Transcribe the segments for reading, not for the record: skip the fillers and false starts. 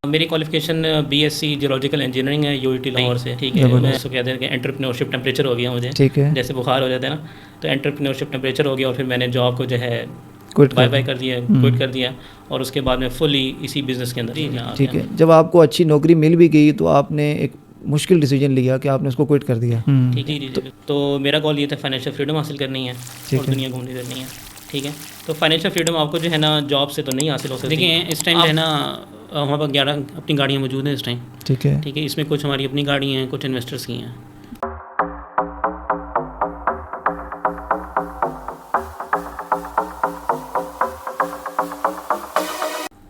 मेरी qualification BSc geological engineering है UET Lahore से। ठीक है, मैं उसको कहते हैं कि एंटरप्रेन्योरशिप टेम्परेचर हो गया मुझे। ठीक है, जैसे बुखार हो जाता है ना, तो एंटरप्रेन्योरशिप टेम्परेचर हो गया और फिर मैंने जॉब को जो है क्विट बाय बाय कर दिया, क्विट कर दिया और उसके बाद मैं फुली इसी बिज़नेस के अंदर। ठीक है, जब आपको अच्छी नौकरी मिल भी गई तो आपने एक मुश्किल डिसीजन लिया कि आपने उसको क्विट कर दिया। ठीक है, तो मेरा गोल ये था फाइनेंशियल फ्रीडम हासिल करनी है और दुनिया घूमनी करनी है। ठीक है, तो फाइनेंशियल फ्रीडम आपको जो है ना जॉब से तो नहीं हासिल हो सकती। देखिए इस टाइम जो है ना हमारे पास 11 अपनी गाड़ियाँ मौजूद हैं इस टाइम। ठीक है, ठीक है, इसमें कुछ हमारी अपनी गाड़ी हैं, कुछ इन्वेस्टर्स की हैं।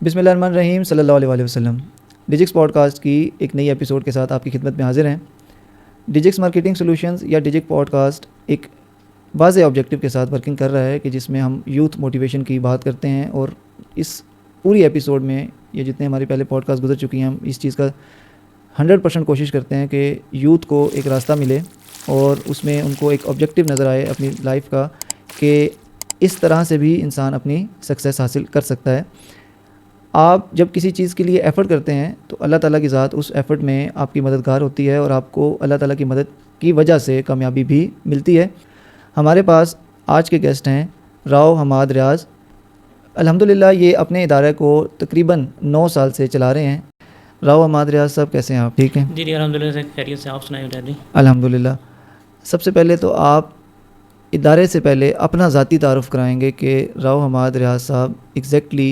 बिस्मिल्लाहिर्रहमानिर्रहीम सल्लल्लाहु अलैहि वसल्लम। डिजिक्स पॉडकास्ट की एक नई एपिसोड के साथ आपकी खिदमत में हाजिर हैं। डिजिक्स मार्केटिंग सॉल्यूशंस या डिजिक पॉडकास्ट एक वाज़ेह ऑब्जेक्टिव के साथ वर्किंग कर रहा है कि जिसमें हम यूथ मोटिवेशन की बात करते हैं और इस पूरी एपिसोड में ये जितने हमारी पहले पॉडकास्ट गुजर चुकी हैं हम इस चीज़ का 100% कोशिश करते हैं कि यूथ को एक रास्ता मिले और उसमें उनको एक ऑब्जेक्टिव नज़र आए अपनी लाइफ का कि इस तरह से भी इंसान अपनी सक्सेस हासिल कर सकता है। आप जब किसी चीज़ के लिए एफ़र्ट करते हैं तो अल्लाह ताला की ज़ात उस एफ़र्ट में आपकी मददगार होती है और आपको अल्लाह ताला की मदद की वजह से कामयाबी भी मिलती है। हमारे पास आज के गेस्ट हैं राव हमाद रियाज। अल्हम्दुलिल्लाह ये अपने इदारे को तकरीबन 9 साल से चला रहे हैं। राव हमाद रियाज साहब कैसे हैं आप? ठीक हैं जी अल्हम्दुलिल्लाह से खैरियत से। आप सुनाइए डैडी? अल्हम्दुलिल्लाह। सबसे पहले तो आप इदारे से पहले अपना ज़ाती तारुफ़ कराएंगे कि राव हमाद रियाज साहब एग्जैक्टली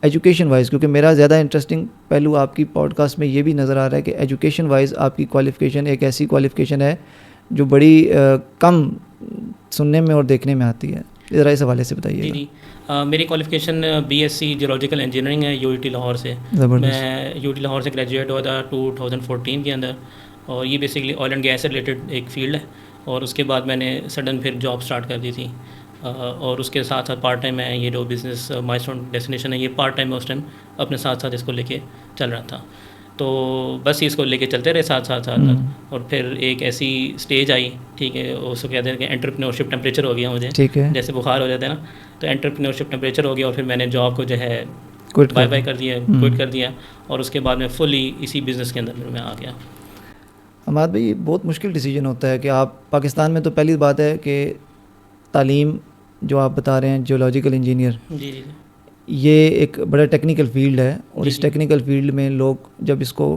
एजुकेशन वाइज, क्योंकि मेरा ज़्यादा इंटरेस्टिंग पहलू आपकी पॉडकास्ट में ये भी नज़र आ रहा है कि एजुकेशन वाइज आपकी क्वालिफ़िकेशन एक ऐसी क्वालिफ़िकेशन है जो बड़ी कम सुनने में और देखने में आती है। ज़रा इस हवाले से बताइए। जी मेरी क्वालिफ़िकेशन बीएससी जियोलॉजिकल इंजीनियरिंग है यूईटी लाहौर से। मैं यूईटी लाहौर से ग्रेजुएट हुआ था 2014 के अंदर और ये बेसिकली ऑयल एंड गैस से रिलेटेड एक फ़ील्ड है। और उसके बाद मैंने सडन फिर जॉब स्टार्ट कर दी थी और उसके साथ साथ पार्ट टाइम मैं ये जो बिज़नेस माइलस्टोन डेस्टिनेशन है ये पार्ट टाइम में उस टाइम अपने साथ साथ इसको लेके चल रहा था। तो बस इसको लेके चलते रहे साथ साथ और फिर एक ऐसी स्टेज आई, ठीक है, उसको कहते हैं कि एंटरप्रेन्योरशिप टेम्परेचर हो गया मुझे। ठीक है, जैसे बुखार हो जाता है ना, तो एंटरप्रेन्योरशिप टेम्परेचर हो गया और फिर मैंने जॉब को जो है क्विट बाय बाय कर दिया, क्विट कर दिया और उसके बाद मैं फुली इसी बिज़नेस के अंदर मैं आ गया। हमाद भाई, बहुत मुश्किल डिसीजन होता है कि आप पाकिस्तान में तो पहली बात है कि तालीम जो आप बता रहे हैं जियोलॉजिकल इंजीनियर, जी ये एक बड़ा टेक्निकल फील्ड है और इस टेक्निकल फील्ड में लोग जब इसको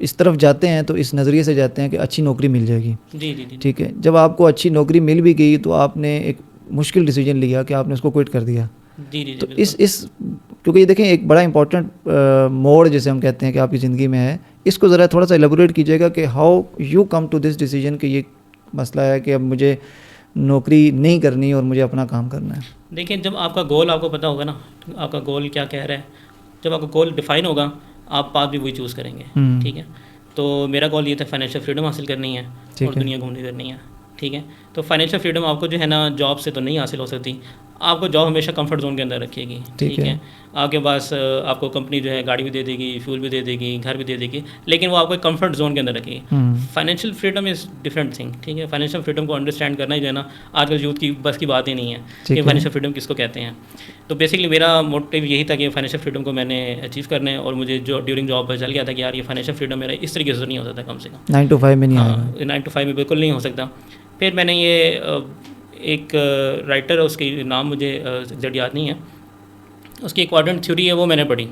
इस तरफ जाते हैं तो इस नज़रिए से जाते हैं कि अच्छी नौकरी मिल जाएगी। जी ठीक है, जब आपको अच्छी नौकरी मिल भी गई तो आपने एक मुश्किल डिसीजन लिया कि आपने उसको क्विट कर दिया। जी तो इस क्योंकि ये देखें एक बड़ा इंपॉर्टेंट मोड़ जैसे हम कहते हैं कि आपकी ज़िंदगी में है, इसको ज़रा थोड़ा सा एलेबोरेट कीजिएगा कि how you come to this decision कि ये मसला है कि अब मुझे नौकरी नहीं करनी और मुझे अपना काम करना है। देखिए, जब आपका गोल आपको पता होगा ना, आपका गोल क्या कह रहा है, जब आपका गोल डिफाइन होगा आप पाथ भी वही चूज़ करेंगे। ठीक है, तो मेरा गोल ये था फाइनेंशियल फ्रीडम हासिल करनी है और दुनिया घूमनी करनी है। ठीक है, तो फाइनेंशियल फ्रीडम आपको जो है ना जॉब से तो नहीं हासिल हो सकती। आपको जॉब हमेशा कंफर्ट जोन के अंदर रखेगी। ठीक है, आपके पास आपको कंपनी जो है गाड़ी भी दे देगी, फ्यूल भी दे देगी, घर भी दे देगी, लेकिन वो आपको एक कंफर्ट जोन के अंदर रखेगी। Financial freedom is different thing. ठीक है, फाइनेंशियल फ्रीडम को अंडरस्टैंड करना ही जो है ना आजकल यूथ की बस की बात ही नहीं है कि फाइनेंशियल फ्रीडम किसको कहते हैं। तो बेसिकली मेरा मोटिव यही था कि फाइनेंशियल फ्रीडम को मैंने अचीव करना है और मुझे जो ड्यूरिंग जॉब पर चल गया था कि यार ये फाइनेंशियल फ्रीडम मेरा इस तरीके से नहीं हो सकता, कम से कम 9 to 5 में नहीं आएगा। 9 to 5 में बिल्कुल नहीं हो सकता। फिर मैंने ये एक राइटर है, उसकी नाम मुझे एग्जैक्ट याद नहीं है, उसकी एक क्वाड्रेंट थ्योरी है वो मैंने पढ़ी।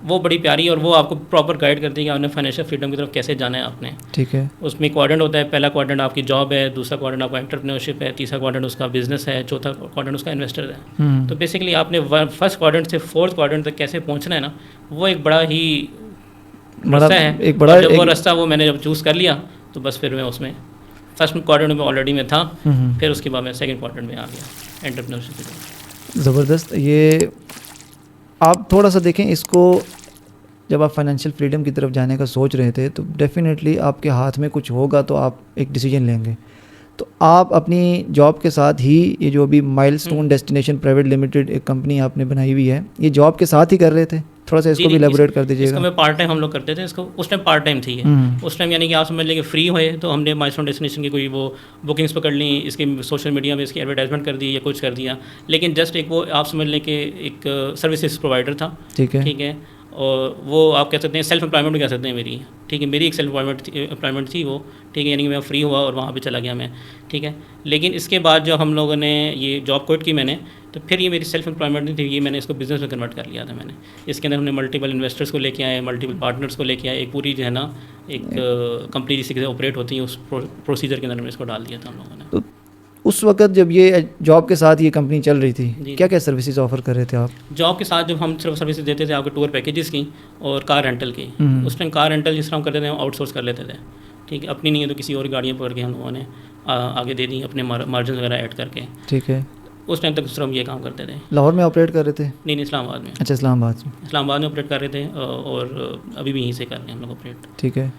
वो बड़ी प्यारी है और वो आपको प्रॉपर गाइड करती है कि आपने फाइनेंशियल फ्रीडम की तरफ कैसे जाना है आपने। ठीक है, उसमें क्वाड्रेंट होता है, पहला क्वाड्रेंट आपकी जॉब है, दूसरा क्वाड्रेंट आपका एंटरप्रेन्योरशिप है, तीसरा क्वाड्रेंट उसका बिजनेस है, चौथा क्वाड्रेंट उसका इन्वेस्टर है। तो बेसिकली आपने फर्स्ट क्वाड्रेंट से फोर्थ क्वाड्रेंट तक कैसे पहुँचना है ना, वो एक बड़ा ही रास्ता है। एक बड़ा जब वो रास्ता वो मैंने जब चूज़ कर लिया तो बस फिर मैं उसमें फर्स्ट क्वाड्रेंट में ऑलरेडी मैं था, फिर उसके बाद मैं सेकंड क्वाड्रेंट में आ गया एंटरप्रेन्योरशिप। ज़बरदस्त। ये आप थोड़ा सा देखें इसको, जब आप फाइनेंशियल फ्रीडम की तरफ जाने का सोच रहे थे तो डेफिनेटली आपके हाथ में कुछ होगा तो आप एक डिसीजन लेंगे। तो आप अपनी जॉब के साथ ही ये जो अभी माइलस्टोन डेस्टिनेशन प्राइवेट लिमिटेड एक कंपनी आपने बनाई हुई है, ये जॉब के साथ ही कर रहे थे? थोड़ा सा इसको भी एलेबोरेट कर दीजिएगा। इसको मैं पार्ट टाइम हम लोग करते थे, इसको उस टाइम पार्ट टाइम थी ये। उस टाइम यानी कि आप समझ लें कि फ्री हुए तो हमने माइलस्टोन डेस्टिनेशन की कोई वो बुकिंग्स पकड़ ली, इसके सोशल मीडिया में इसकी एडवर्टाइजमेंट कर दी या कुछ कर दिया, लेकिन जस्ट एक वो आप समझ लें कि एक सर्विसेज प्रोवाइडर था। ठीक है, और वो आप कह सकते हैं सेल्फ एम्प्लॉयमेंट भी कह सकते हैं मेरी, ठीक है, मेरी एक सेल्फ एम्प्लॉयमेंट थी वो, ठीक है, यानी कि मैं फ्री हुआ और वहाँ पे चला गया मैं, ठीक है। लेकिन इसके बाद जब हम लोगों ने ये जॉब क्विट की मैंने, तो फिर ये मेरी सेल्फ एम्प्लॉयमेंट नहीं थी, ये मैंने इसको बिज़नेस में कन्वर्ट कर लिया था मैंने। इसके अंदर हमने मल्टीपल इन्वेस्टर्स को लेके आए, मल्टीपल पार्टनर्स को लेके आए, एक पूरी जो है ना एक कंपनी जिससे से ऑपरेट होती है उस प्रोसीजर के अंदर हमने इसको डाल दिया था हम लोगों ने। तो उस वक्त जब ये जॉब के साथ ये कंपनी चल रही थी, क्या क्या सर्विसेज ऑफर कर रहे थे आप? जॉब के साथ जब हम सिर्फ सर्विसेज देते थे आपके टूर पैकेजेस की और कार रेंटल की। उस टाइम कार रेंटल जिस तरह हम करते थे हम आउटसोर्स कर लेते थे, ठीक है, अपनी नहीं है तो किसी और गाड़ियाँ पकड़ के हम लोगों ने आगे दे दी अपने मार्जिन वगैरह ऐड करके, ठीक है। उस टाइम तक सिर्फ हम ये काम करते थे। लाहौर में ऑपरेट कर रहे थे? नहीं, इस्लामाबाद में। अच्छा, इस्लामाबाद में ऑपरेट कर रहे थे और अभी भी यहीं से कर रहे हैं हम लोग ऑपरेट, ठीक है।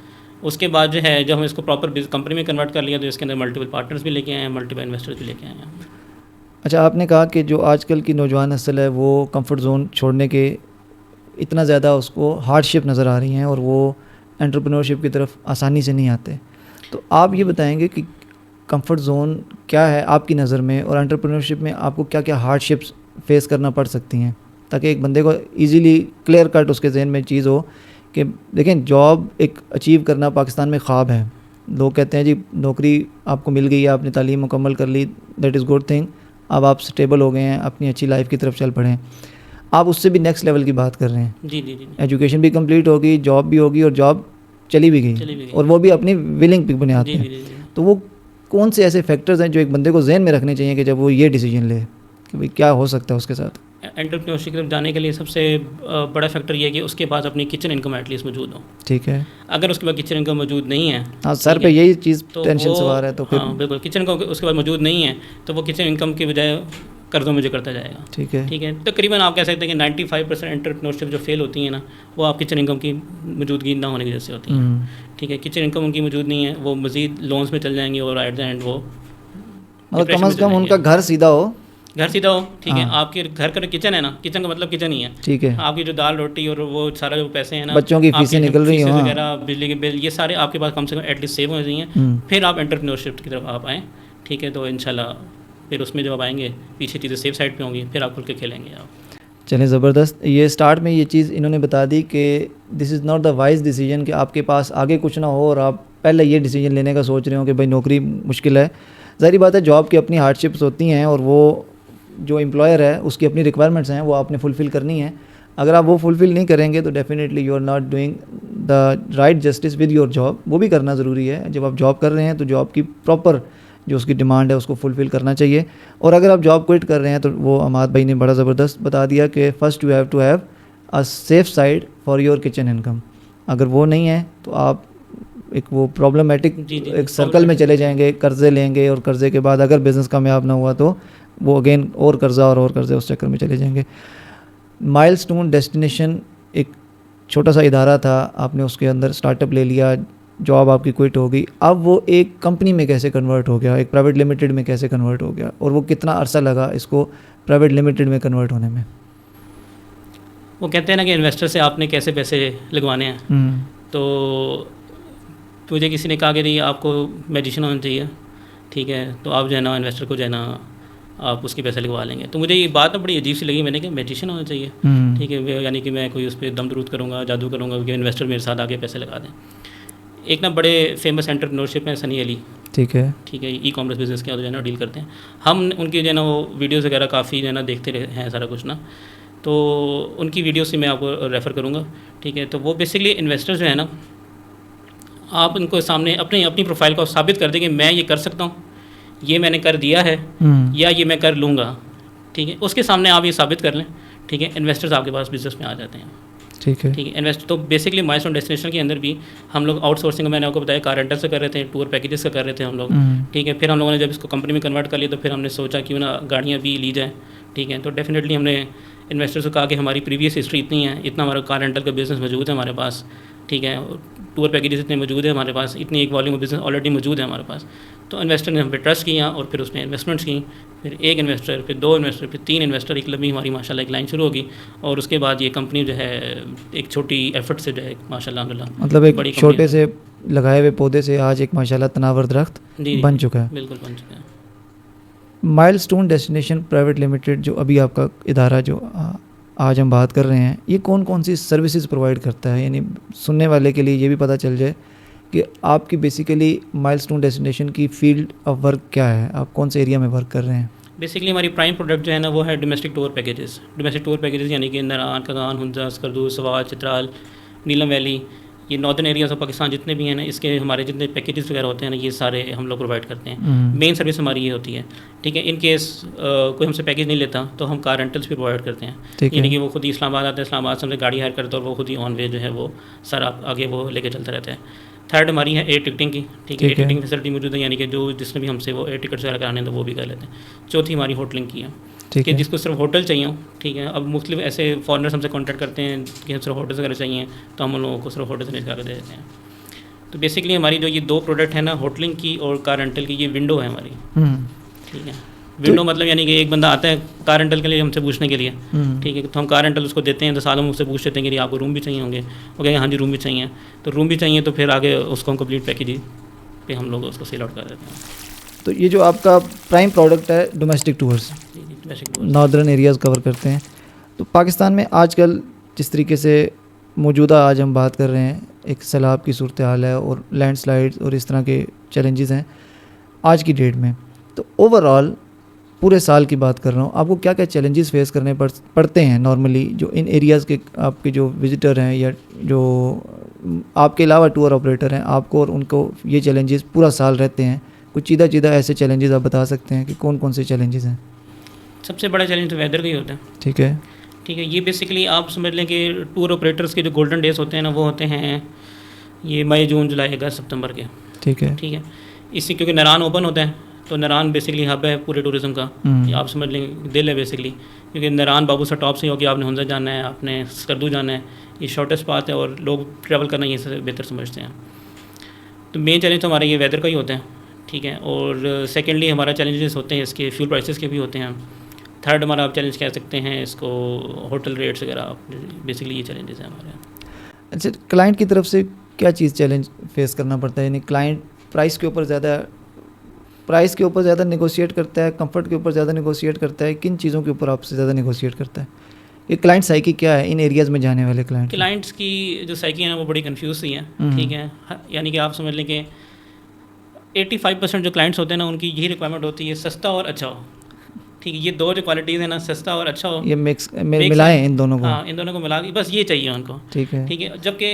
उसके बाद जो है जब हम इसको प्रॉपर कंपनी में कन्वर्ट कर लिया तो इसके अंदर मल्टीपल पार्टनर्स भी लेके आए हैं, मल्टीपल इन्वेस्टर्स भी लेके आए हैं। अच्छा, आपने कहा कि जो आजकल की नौजवान नस्ल है वो कंफर्ट जोन छोड़ने के इतना ज़्यादा उसको हार्डशिप नज़र आ रही हैं और वो एंटरप्रेन्योरशिप की तरफ आसानी से नहीं आते, तो आप ये बताएंगे कि कंफर्ट जोन क्या है आपकी नज़र में और एंटरप्रेन्योरशिप में आपको क्या क्या हार्डशिप्स फेस करना पड़ सकती हैं, ताकि एक बंदे को ईज़िली क्लियर कट उसके जहन में चीज़ हो कि देखें जॉब एक अचीव करना पाकिस्तान में ख्वाब है। लोग कहते हैं जी नौकरी आपको मिल गई है, आपने तालीम मुकम्मल कर ली, दैट इज़ गुड थिंग, अब आप स्टेबल हो गए हैं, अपनी अच्छी लाइफ की तरफ चल पड़े हैं। आप उससे भी नेक्स्ट लेवल की बात कर रहे हैं। जी जी जी। एजुकेशन भी कंप्लीट होगी, जॉब भी होगी और जॉब चली भी गई और वो भी अपनी विलिंग पे बुनियाद पे। तो वो कौन से ऐसे फैक्टर्स हैं जो एक बंदे को जहन में रखने चाहिए कि जब वो ये डिसीजन ले कि भाई क्या हो सकता है उसके साथ? एंटरप्रेन्योरशिप की तरफ जाने के लिए सबसे बड़ा फैक्टर ये है कि उसके पास अपनी किचन इनकम एटलीस्ट मौजूद हो, ठीक है। अगर उसके पास किचन इनकम मौजूद नहीं है, हाँ सर पे यही चीज़ तो टेंशन सवार है, तो फिर हाँ बिल्कुल, किचन इनकम उसके पास मौजूद नहीं है तो वो किचन इनकम की बजाय कर्ज़ों में जो करता जाएगा, ठीक है, ठीक है। तकरीबन आप कह सकते हैं कि 95% एंटरप्रेन्योरशिप जो फेल होती है ना वो आप किचन इनकम की मौजूदगी ना होने की वजह से होती है, ठीक है। किचन इनकम उनकी मौजूद नहीं है, वो मज़ीद लोन्स में चल जाएंगे और एट द एंड वो मतलब कम से कम उनका घर सीधा हो, ठीक है। आपके घर का किचन है ना, किचन का मतलब किचन ही है, ठीक है। आपकी जो दाल रोटी और वो सारा जो पैसे हैं ना, बच्चों की फीसें निकल रही हैं वगैरह, बिजली के बिल, ये सारे आपके पास कम से कम एटलीस्ट सेव हो जाएंगे, फिर आप एंटरप्रेन्योरशिप की तरफ आप आएँ, ठीक है। तो इंशाल्लाह फिर उसमें जब आप आएंगे पीछे चीज़ें सेफ साइड पे होंगी, फिर आप खुल के खेलेंगे आप। चलें, ज़बरदस्त। ये स्टार्ट में ये चीज़ इन्होंने बता दी कि this is not the wise decision कि आपके पास आगे कुछ ना हो और आप पहले ये डिसीजन लेने का सोच रहे हो कि भाई नौकरी मुश्किल है। ज़ाहिर बात है जॉब की अपनी हार्डशिप्स होती हैं और वो जो एम्प्लॉयर है उसकी अपनी रिक्वायरमेंट्स हैं, वो आपने फुलफ़िल करनी है। अगर आप वो फुलफ़िल नहीं करेंगे तो definitely you are not doing the right justice with your job. वो भी करना ज़रूरी है, जब आप जॉब कर रहे हैं तो जॉब की प्रॉपर जो उसकी डिमांड है उसको फुलफ़िल करना चाहिए। और अगर आप जॉब क्विट कर रहे हैं तो वो अमाद भाई ने बड़ा ज़बरदस्त बता दिया कि first you have to have a safe side for your kitchen income. अगर वो नहीं है तो आप एक वो प्रॉब्लमेटिक एक सर्कल में चले जाएंगे, कर्ज़े लेंगे और कर्ज़े के बाद अगर बिज़नेस कामयाब ना हुआ तो वो अगेन और कर्ज़ा और कर्ज़े उस चक्कर में चले जाएंगे। माइलस्टोन डेस्टिनेशन एक छोटा सा इदारा था, आपने उसके अंदर स्टार्टअप ले लिया, जॉब आपकी क्विट हो गई, अब वो एक कंपनी में कैसे कन्वर्ट हो गया, एक प्राइवेट लिमिटेड में कैसे कन्वर्ट हो गया और वो कितना अरसा लगा इसको प्राइवेट लिमिटेड में कन्वर्ट होने में? वो कहते हैं ना कि इन्वेस्टर से आपने कैसे पैसे लगवाने हैं, तो मुझे किसी ने कहा कि नहीं आपको मैजिशियन होना चाहिए, ठीक है, तो आप जो है ना इन्वेस्टर को जो है ना आप उसके पैसे लगवा लेंगे। तो मुझे ये बात ना बड़ी अजीब सी लगी, मैंने कहा मैजिशियन होना चाहिए, ठीक है, यानी कि मैं कोई उस पर दम दरूद करूँगा, जादू करूँगा कि इन्वेस्टर मेरे साथ आके पैसे लगा दें। एक ना बड़े फेमस एंटरप्रेन्योरशिप हैं सनी अली, ठीक है, ई कॉमर्स बिजनेस के जो है ना डील करते हैं, हम उनकी जो है ना वो वीडियोज़ वगैरह काफ़ी जो है ना देखते रहे हैं सारा कुछ ना, तो उनकी वीडियो से मैं आपको रेफ़र करूँगा, ठीक है। तो वो बेसिकली इन्वेस्टर्स जो है ना, आप उनको सामने अपनी प्रोफाइल को साबित कर दें कि मैं ये कर सकता हूँ, ये मैंने कर दिया है या ये मैं कर लूँगा, ठीक है, उसके सामने आप ये साबित कर लें, ठीक है, इन्वेस्टर्स आपके पास बिजनेस में आ जाते हैं, ठीक है, ठीक है। इन्वेस्ट तो बेसिकली माइलस्टोन डेस्टिनेशन के अंदर भी हम लोग आउटसोर्सिंग, मैंने आपको बताया, कार रेंटल से कर रहे थे, टूर पैकेजेस का कर रहे थे हम लोग, ठीक है। फिर हम लोगों ने जब इसको कंपनी में कन्वर्ट कर लिया तो फिर हमने सोचा क्यों ना गाड़ियाँ भी ली जाएँ, ठीक है। तो डेफिनेटली हमने इन्वेस्टर्स को कहा कि हमारी प्रीवियस हिस्ट्री इतनी है, इतना हमारा कार रेंटल का बिज़नेस मौजूद है हमारे पास, ठीक है, टूर पैकेजेस इतने मौजूद है हमारे पास, इतनी एक वॉल्यूम बिज़नेस ऑलरेडी मौजूद है हमारे पास। तो इन्वेस्टर ने हम पे ट्रस्ट किया और फिर उसने इन्वेस्टमेंट्स की, फिर एक इन्वेस्टर, फिर दो इन्वेस्टर, फिर तीन इन्वेस्टर, एक लंबी हमारी माशाल्लाह एक लाइन शुरू होगी और उसके बाद ये कंपनी जो है एक छोटी एफर्ट से जो है माशाल्लाह मतलब एक बड़ी छोटे से लगाए हुए पौधे से आज एक माशाल्लाह तनावर दरख्त बन चुका है। बिल्कुल बन चुका है। माइलस्टोन डेस्टिनेशन प्राइवेट लिमिटेड जो अभी आपका इदारा जो आज हम बात कर रहे हैं, ये कौन कौन सी सर्विसेज प्रोवाइड करता है, यानी सुनने वाले के लिए ये भी पता चल जाए कि आपकी बेसिकली माइलस्टोन डेस्टिनेशन की फील्ड ऑफ वर्क क्या है, आप कौन से एरिया में वर्क कर रहे हैं। बेसिकली हमारी प्राइम प्रोडक्ट जो है ना वो है domestic tour packages. Domestic tour packages यानी कि नरान, कगान, हुंजा, स्कर्दू, सवाल, चित्राल, नीलम वैली, ये नॉर्दर्न एरियाज ऑफ पाकिस्तान जितने भी हैं ना, इसके हमारे जितने पैकेजेस वगैरह होते हैं ना, ये सारे हम लोग प्रोवाइड करते हैं। मेन सर्विस हमारी ये होती है, ठीक है। इन केस कोई हमसे पैकेज नहीं लेता तो हम कार रेंटल्स भी प्रोवाइड करते हैं, यानी कि वो खुद ही इस्लामाबाद आते हैं, इस्लामाबाद से हमसे गाड़ी हायर करते हैं और वो खुद ही ऑन वे जो है वो सारा आगे वो लेके चलता रहता है। थर्ड हमारी है एयर टिकटिंग की, ठीक है। एयर टिकटिंग फैसिलिटी मौजूद है, यानी कि जो जिसने भी हमसे वो एयर टिकट्स वगैरह कराने तो वो भी कर लेते हैं। चौथी हमारी होटलिंग की है, ठीक है, जिसको सिर्फ होटल चाहिए हो, ठीक है। अब मुख्तलिफ ऐसे फॉरनर्स हमसे कॉन्टैक्ट करते हैं कि हम सिर्फ होटल्स वगैरह चाहिए, तो हम उन लोगों को सिर्फ होटल्स अरेंज करके दे देते हैं। तो बेसिकली हमारी जो ये 2 प्रोडक्ट है ना, होटलिंग की और कार रेंटल की, ये विंडो है हमारी, ठीक है। विंडो मतलब यानी कि एक बंदा आता है कार रेंटल के लिए हमसे पूछने के लिए, ठीक है, तो हम कार रेंटल उसको देते हैं, तो सालों में उससे पूछ लेते हैं कि आपको रूम भी चाहिए होंगे, वो कहेंगे हाँ जी रूम भी चाहिए, तो रूम भी चाहिए, तो फिर आगे उसको हम कंप्लीट पैकेज पे हम लोग उसको सेल आउट कर देते हैं। तो ये जो आपका प्राइम प्रोडक्ट है domestic tours, northern areas cover करते हैं। तो पाकिस्तान में आजकल जिस तरीके से मौजूदा आज हम बात कर रहे हैं, एक सैलाब की सूरत हाल है और लैंडस्लाइड्स और इस तरह के चैलेंजेस हैं आज की डेट में, तो ओवरऑल पूरे साल की बात कर रहा हूँ, आपको क्या क्या चैलेंजेस फेस करने पड़ते हैं नॉर्मली, जो इन एरियाज़ के आपके जो विजिटर हैं या जो आपके अलावा टूर ऑपरेटर हैं, आपको और उनको ये चैलेंजेस पूरा साल रहते हैं। कुछ चीदा ऐसे चैलेंजेस आप बता सकते हैं कि कौन कौन से चैलेंजेस हैं। सबसे बड़ा चैलेंज तो वेदर का ही होता है, ठीक है, ठीक है। ये बेसिकली आप समझ लें कि टूर ऑपरेटर्स के जो गोल्डन डेज होते हैं ना, वो होते हैं ये मई, जून, जुलाई, अगस्त, सितंबर के, ठीक है, ठीक है। इससे क्योंकि नरान ओपन होता है, तो नरान बेसिकली हब है पूरे टूरिज़्म का, आप समझ लें दिल है बेसिकली, क्योंकि नरान बाबू सा टॉप से हो कि आपने हुंजा जाना है, आपने स्कर्दू जाना है, ये शॉर्टेस्ट पाथ है और लोग ट्रैवल करना ये से बेहतर समझते हैं। तो मेन चैलेंज तो हमारा ये वेदर का ही होता है, ठीक है। और सेकेंडली हमारा चैलेंजेस होते हैं इसके फ्यूल प्राइसेस के भी होते हैं। थर्ड हमारा आप चैलेंज कह सकते हैं इसको होटल रेट्स वगैरह, बेसिकली ये चैलेंजेस हैं हमारे। अच्छा, क्लाइंट की तरफ से क्या चीज़ चैलेंज फेस करना पड़ता है, यानी क्लाइंट प्राइस के ऊपर ज़्यादा नेगोशिएट करता है, कंफर्ट के ऊपर ज़्यादा नेगोशिएट करता है, किन चीज़ों के ऊपर आपसे ज़्यादा नेगोशिएट करता है? ये क्लाइंट साइकी क्या है इन एरियाज़ में जाने वाले क्लाइंट्स की जो साइकी है ना वो बड़ी कन्फ्यूज सी है, ठीक है। यानी कि आप समझ लें कि 85% जो क्लाइंट्स होते हैं ना, उनकी यही रिक्वायरमेंट होती है सस्ता और अच्छा हो, ठीक है। ये 2 जो क्वालिटीज़ है ना, सस्ता और अच्छा हो, ये मिलाएं इन दोनों को, हाँ इन दोनों को मिला के बस ये चाहिए उनको, ठीक है, ठीक है। जबकि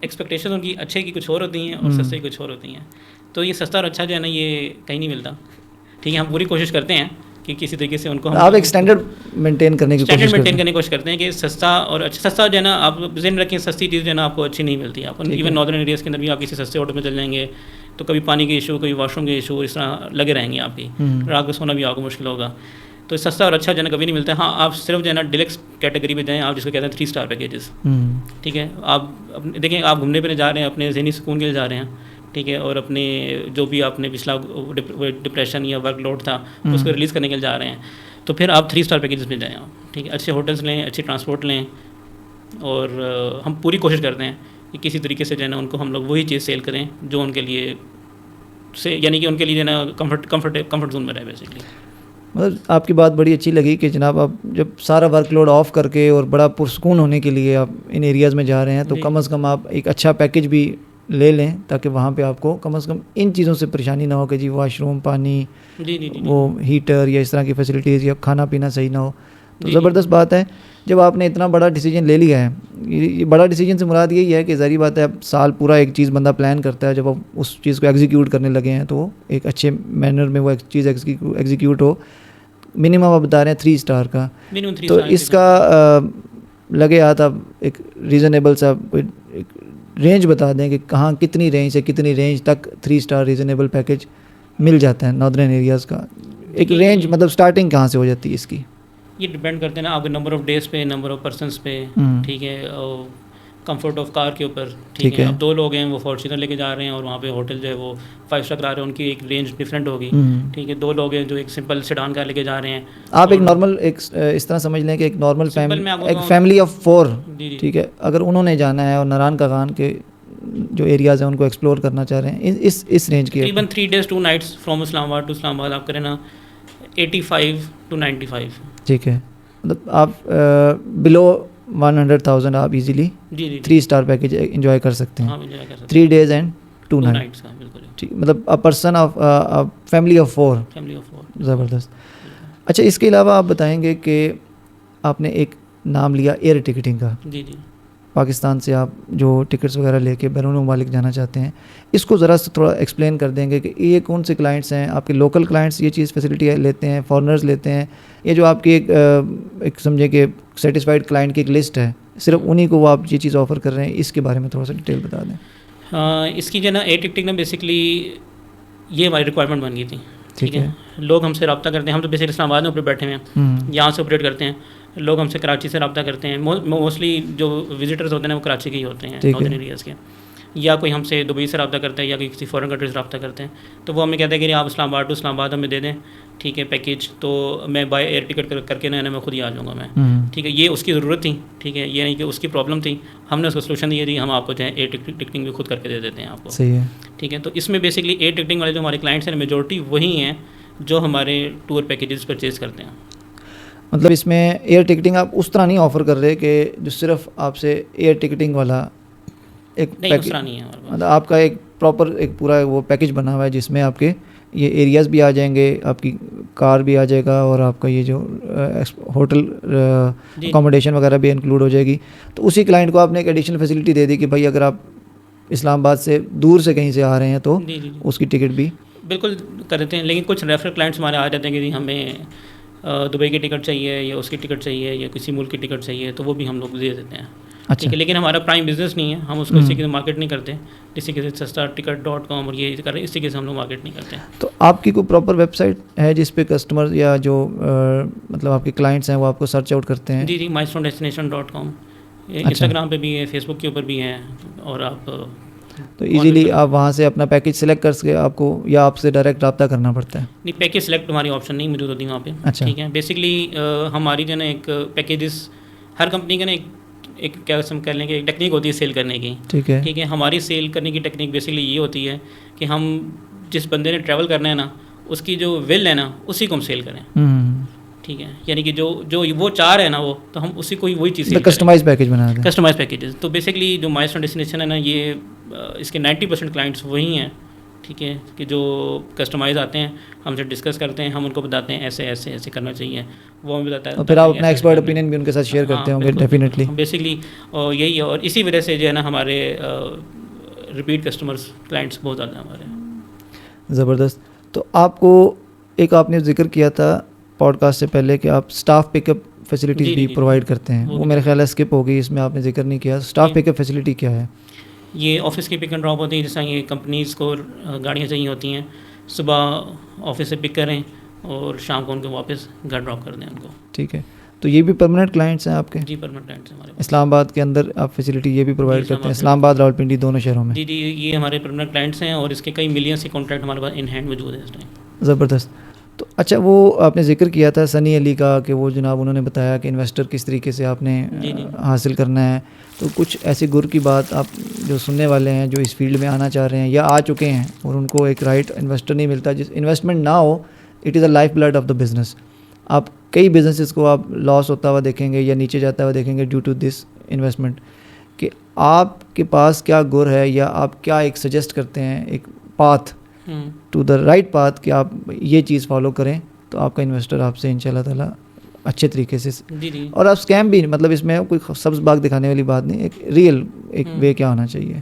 एक्सपेक्टेशन उनकी अच्छे की कुछ और होती हैं और सस्ते की कुछ और होती हैं, तो ये सस्ता और अच्छा जो है ना ये कहीं नहीं मिलता, ठीक है। हम पूरी कोशिश करते हैं कि किसी तरीके से उनको आप एक स्टैंडर्ड मेंटेन करने की कोशिश करते हैं कि सस्ता और अच्छा। सस्ता जो है ना, आप ज़हन रखें, सस्ती चीज़ जो है ना आपको अच्छी नहीं मिलती। आप इवन नॉर्दर्न एरियाज़ के अंदर भी आप किसी सस्ते होटल में चल जाएंगे तो कभी पानी के इशू, कभी वॉशरूम के इशू, इस तरह लगे रहेंगे आपकी, रात को सोना भी आपको मुश्किल होगा। तो सस्ता और अच्छा जो है ना कभी नहीं मिलता है। हाँ, आप सिर्फ जो है ना डिलक्स कैटेगरी में जाएँ, आप जिसको कहते हैं 3 स्टार पैकेजेस, ठीक है। आप देखें, आप घूमने फिरने जा रहे हैं, अपने ज़हनी सुकून के लिए जा रहे हैं, ठीक है, और अपने जो भी आपने पिछला डिप्रेशन या वर्कलोड था उसको रिलीज़ करने के लिए जा रहे हैं, तो फिर आप 3 स्टार पैकेजेस में जाएँ आप, ठीक है। अच्छे होटल्स लें, अच्छी ट्रांसपोर्ट लें, और हम पूरी कोशिश करते हैं कि किसी तरीके से जो है ना उनको हम लोग वही चीज़ सेल करें जो उनके लिए से, यानी कि उनके लिए जो है ना कम्फर्ट जोन में रहे बेसिकली। मतलब आपकी बात बड़ी अच्छी लगी कि जनाब आप जब सारा वर्कलोड ऑफ करके और बड़ा पुरसकून होने के लिए आप इन एरियाज़ में जा रहे हैं, तो कम से कम आप एक अच्छा पैकेज भी ले लें ताकि वहाँ पे आपको कम से कम इन चीज़ों से परेशानी ना हो कि जी वॉशरूम, पानी, वो हीटर या इस तरह की फैसिलिटीज़ या खाना पीना सही ना हो। तो ज़बरदस्त बात है जब आपने इतना बड़ा डिसीजन ले लिया है। ये बड़ा डिसीजन से मुराद यही है कि ज़ाहिर बात है अब साल पूरा एक चीज़ बंदा प्लान करता है, जब आप उस चीज़ को एग्जीक्यूट करने लगे हैं तो एक अच्छे मैनर में वो चीज़ एग्जीक्यूट हो। मिनिमम आप बता रहे हैं 3 स्टार का, तो इसका लगे हाथ आप एक रीज़नेबल सा एक रेंज बता दें कि कहाँ कितनी रेंज से कितनी रेंज तक 3 स्टार रीज़नेबल पैकेज मिल जाता है नॉर्दर्न एरियाज़ का। एक रेंज मतलब स्टार्टिंग कहाँ से हो जाती है इसकी? ये डिपेंड करते हैं ना आपके नंबर ऑफ़ डेज़ पे, नंबर ऑफ़ पर्सनस पे, ठीक है, और कंफर्ट ऑफ कार के ऊपर, ठीक है। अब 2 लोग हैं, वो फॉर्च्यूनर लेके जा रहे हैं और वहाँ पे होटल जो है वो 5 स्टार करा रहे हैं, उनकी एक रेंज डिफरेंट होगी, ठीक है। 2 लोग हैं जो एक सिंपल सेडान कार लेके जा रहे हैं। आप एक नॉर्मल एक इस तरह समझ लें कि एक नॉर्मल फैमिली ऑफ 4, ठीक है, अगर उन्होंने जाना है और नारायण कागान के जो एरियाज़ हैं उनको एक्सप्लोर करना चाह रहे हैं इस रेंज के, तकरीबन 3 days 2 nights from Islamabad to Islamabad आप करें ना 85 to 95, ठीक है। मतलब आप बिलो 100,000 आप इजीली 3 स्टार पैकेज एंजॉय कर सकते हैं। 3 days and 2 nights। ठीक, मतलब a person of family of 4। ज़बरदस्त। अच्छा, इसके अलावा आप बताएंगे कि आपने एक नाम लिया एयर टिकटिंग का। जी जी। पाकिस्तान से आप जो टिकट्स वगैरह लेके बैरून ममालिक जाना चाहते हैं, इसको ज़रा सा थोड़ा एक्सप्लेन कर देंगे कि ये कौन से क्लाइंट्स हैं आपके? लोकल क्लाइंट्स ये चीज़ फैसिलिटी लेते हैं, फॉरेनर्स लेते हैं, ये जो आपकी एक समझे कि सेटिस्फाइड क्लाइंट की एक लिस्ट है, सिर्फ उन्हीं को वो आप ये चीज़ ऑफ़र कर रहे हैं, इसके बारे में थोड़ा सा डिटेल बता दें। इसकी जो ना एयर टिकटिंग ना बेसिकली ये हमारी रिक्वायरमेंट बन गई थी। ठीक है, लोग हमसे रब्ता करते हैं, हम तो बेसिकली इस्लामाबाद में ऊपर बैठे हुए हैं, यहाँ से ऑपरेट करते हैं। लोग हमसे कराची से रब्ता करते हैं, मोस्टली जो विजिटर्स होते हैं वो कराची के ही होते हैं, नॉर्दर्न एरियाज़ के, या कोई हमसे दुबई से रब्ता करता है या किसी फॉरेन कंट्री से रब्ता करते हैं, तो वो हमें कहते हैं कि आप इस्लामाबाद टू इस्लामाबाद हमें दे दें, ठीक है, पैकेज, तो मैं बाय एयर टिकट करके ना मैं खुद ही आ जाऊँगा मैं। ठीक है, ये उसकी ज़रूरत थी। ठीक है, ये नहीं कि उसकी प्रॉब्लम थी, हमने उसको सोल्यूशन दिया थी, हम आपको जो है एयर टिकटिंग भी खुद करके दे देते हैं आपको। सही है। ठीक है, तो इसमें बेसिकली एयर टिकटिंग वाले जो हमारे क्लाइंट्स हैं मेजॉरिटी वही हैं जो हमारे टूर पैकेजेस परचेज़ करते हैं। मतलब इसमें एयर टिकटिंग आप उस तरह नहीं ऑफ़र कर रहे कि जो सिर्फ आपसे एयर टिकटिंग वाला एक पैकेज नहीं है, मतलब आपका एक प्रॉपर एक पूरा वो पैकेज बना हुआ है जिसमें आपके ये एरियाज़ भी आ जाएंगे, आपकी कार भी आ जाएगा और आपका ये जो होटल अकोमोडेशन वगैरह भी इंक्लूड हो जाएगी। तो उसी क्लाइंट को आपने एक एडिशनल फैसिलिटी दे दी कि भाई अगर आप इस्लामाबाद से दूर से कहीं से आ रहे हैं तो उसकी टिकट भी बिल्कुल कर देते हैं। लेकिन कुछ रेफरल क्लाइंट्स हमारे आ जाते हैं कि हमें दुबई की टिकट चाहिए या उसकी टिकट चाहिए या किसी मुल्क की टिकट चाहिए, तो वो भी हम लोग दे देते हैं। अच्छा। ठीक है, लेकिन हमारा प्राइम बिजनेस नहीं है, हम उसको इसी के मार्केट नहीं करते, इसी के सस्ता टिकट.com और ये कर रहे हैं, इसी के से हम लोग मार्केट नहीं करते। तो आपकी कोई प्रॉपर वेबसाइट है जिस पे कस्टमर या जो मतलब आपके क्लाइंट्स हैं वो आपको सर्च आउट करते हैं? जी जी, milestonedestination.com, इंस्टाग्राम पे भी है, फेसबुक के ऊपर भी है, और आप तो इजीली आप वहाँ से अपना पैकेज सेलेक्ट कर सके आपको, या आपसे डायरेक्ट रब्ता करना पड़ता है? नहीं, पैकेज सेलेक्ट हमारी ऑप्शन नहीं मौजूद होती वहाँ पे। अच्छा। ठीक है, बेसिकली हमारी जो ना एक पैकेजेस हर कंपनी का ना एक क्या हम कह लेंगे एक टेक्निक होती है सेल करने की। ठीक है। ठीक है, हमारी सेल करने की टेक्निक बेसिकली ये होती है कि हम जिस बंदे ने ट्रैवल करना है ना, उसकी जो विल है ना, उसी को हम सेल करें। ठीक है, यानी कि जो वो चाह रहे हैं ना वो, तो हम उसी को ही वही चीज़ कस्टमाइज पैकेज बना दें। Customise packages. तो बेसिकली जो माइलस्टोन डेस्टिनेशन है ना, ये इसके 90% क्लाइंट्स वही हैं। ठीक है, कि जो कस्टमाइज आते हैं, हमसे डिस्कस करते हैं, हम उनको बताते हैं ऐसे ऐसे ऐसे करना चाहिए, वो हमें बताता है, और फिर आप अपना एक्सपर्ट ओपिनियन भी उनके साथ शेयर करते होंगे। डेफिनेटली बेसिकली यही है, और इसी वजह से जो है ना हमारे रिपीट कस्टमर्स क्लाइंट्स बहुत ज़्यादा हमारे। ज़बरदस्त। तो आपको एक आपने जिक्र किया था पॉडकास्ट से पहले कि आप स्टाफ पिकअप फैसिलिटीज़ भी प्रोवाइड करते हैं, वो मेरे ख्याल है स्किप हो गई, इसमें आपने जिक्र नहीं किया। स्टाफ पिकअप फैसिलिटी क्या है? ये ऑफिस की पिक एंड ड्रॉप होती है, जैसा ये कंपनीज़ को गाड़ियाँ चाहिए होती हैं, सुबह ऑफिस से पिक करें और शाम को उनको वापस घर ड्रॉप कर दें उनको। ठीक है, तो ये भी परमानेंट क्लाइंट्स हैं आपके? जी, परमानेंट क्लाइंट्स हैं हमारे। इस्लामाबाद के अंदर आप फैसिलिटी ये भी प्रोवाइड करते हैं? इस्लामाबाद, रावलपिंडी दोनों शहरों में? जी जी, ये हमारे परमानेंट क्लाइंट्स हैं और इसके कई मिलियंस के कॉन्ट्रैक्ट हमारे पास इन हैंड मौजूद है इस टाइम। ज़बरदस्त। तो अच्छा, वो आपने जिक्र किया था सनी अली का कि वो जनाब उन्होंने बताया कि इन्वेस्टर किस तरीके से आपने हासिल करना है, तो कुछ ऐसी गुर की बात आप जो सुनने वाले हैं जो इस फील्ड में आना चाह रहे हैं या आ चुके हैं और उनको एक राइट इन्वेस्टर नहीं मिलता, जिस इन्वेस्टमेंट ना हो, it is a life blood of the business. आप कई बिजनेसेस को आप लॉस होता हुआ देखेंगे या नीचे जाता हुआ देखेंगे ड्यू टू दिस इन्वेस्टमेंट, कि आपके पास क्या गुर है या आप क्या एक सजेस्ट करते हैं एक path to the right path कि आप ये चीज़ फॉलो करें तो आपका इन्वेस्टर आपसे इंशाल्लाह ताला अच्छे तरीके से जी। और आप स्कैम भी मतलब इसमें कोई सब्ज़ बाग दिखाने वाली बात नहीं, एक रियल एक वे क्या होना चाहिए?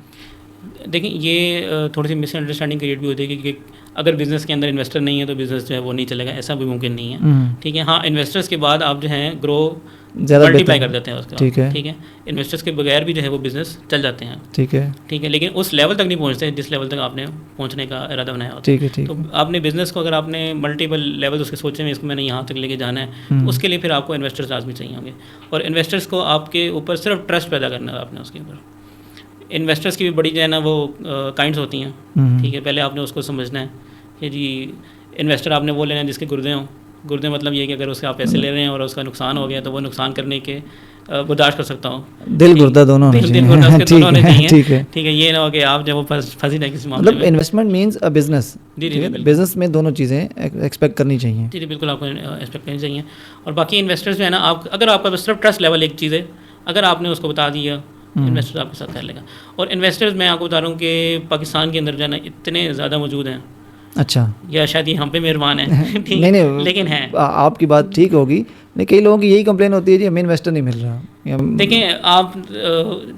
देखिए, ये थोड़ी सी मिसअंडरस्टैंडिंग क्रिएट भी होती है कि अगर बिज़नेस के अंदर इन्वेस्टर नहीं है तो बिज़नेस जो है वो नहीं चलेगा, ऐसा भी मुमकिन नहीं है। ठीक है, हाँ, इन्वेस्टर्स के बाद आप जो है ग्रो मल्टीप्लाई कर देते हैं उसका। ठीक है, इन्वेस्टर्स के बगैर भी जो है वो बिज़नेस चल जाते हैं। ठीक है, लेकिन उस लेवल तक नहीं पहुंचते जिस लेवल तक आपने पहुंचने का इरादा बनाया होता है। ठीक है, तो आपने बिज़नेस को अगर आपने मल्टीपल लेवल उसके सोचे में इसको मैंने यहाँ तक लेके जाना है, तो उसके लिए फिर आपको इन्वेस्टर्स लाजमी चाहिए होंगे, और इन्वेस्टर्स को आपके ऊपर सिर्फ ट्रस्ट पैदा करना है आपने उसके ऊपर। इन्वेस्टर्स की भी बड़ी जो है ना वो काइंड्स होती हैं। ठीक है, पहले आपने उसको समझना है कि जी इन्वेस्टर आपने वो लेना है जिसके गुर्दे हों, गुर्दे मतलब ये कि अगर उससे आप पैसे ले रहे हैं और उसका नुकसान हो गया तो वो नुकसान करने के बर्दाश्त कर सकता हूँ। दिल गुर्दा दोनों होने चाहिए। दोनों होने चाहिए। ठीक है, ये ना हो कि आप जब वो फंसी जाए किसी मामले मतलब investment means a business. Business में दोनों चीज़ें एक्सपेक्ट करनी चाहिए। जी बिल्कुल, आपको एक्सपेक्ट करनी चाहिए। और बाकी इन्वेस्टर्स जो है ना, आप अगर आपका सिर्फ ट्रस्ट लेवल एक चीज़ है, अगर आपने उसको बता दिया, इन्वेस्टर आपके साथ कर लेगा। और इन्वेस्टर्स मैं आपको बता रहा हूँ कि पाकिस्तान के अंदर जो है ना इतने ज़्यादा मौजूद हैं। अच्छा, या शायद यहाँ पे मेहरबान है ठीक, नहीं, लेकिन है आपकी बात ठीक होगी, लेकिन कई लोगों की यही कंप्लेन होती है जी हमें इन्वेस्टर नहीं मिल रहा। देखें, आप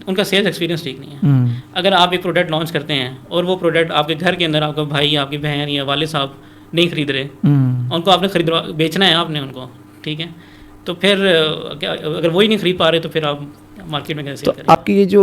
उनका सेल्स एक्सपीरियंस ठीक नहीं है। अगर आप एक प्रोडक्ट लॉन्च करते हैं और वो प्रोडक्ट आपके घर के अंदर आपका भाई, आपकी बहन या वाले साहब नहीं खरीद रहे, उनको आपने बेचना है आपने उनको, ठीक है, तो फिर अगर वही नहीं खरीद पा रहे तो फिर आप मार्केट में कैसे करें? आपकी ये जो